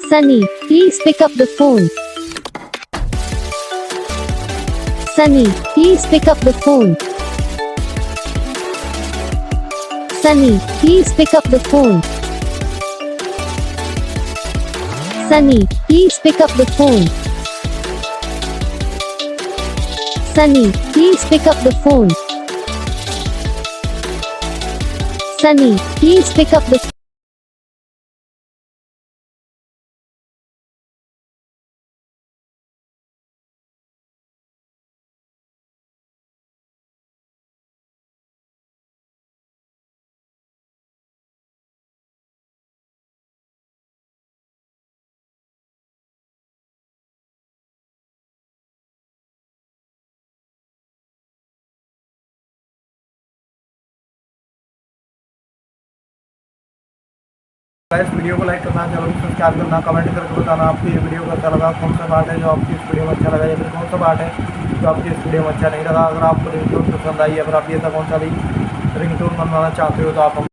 Sunny, please pick up the phone. Sunny, please pick up the phone. Sunny, please pick up the phone. Sunny, please pick up the phone. Sunny, please pick up the phone. Sunny, please pick up the इस video को like करना, channel को subscribe करना, comment करके बताना आपको ये video कैसा लगा, कौन सा पार्ट है जो आपकी इस वीडियो में अच्छा लगा या फिर कौन सा पार्ट है जो आपकी इस वीडियो में अच्छा नहीं लगा। अगर आपको रिंगटोन पसंद आई या फिर आप ये ऐसा कौन सा भी रिंगटोन बनवाना चाहते हो तो आप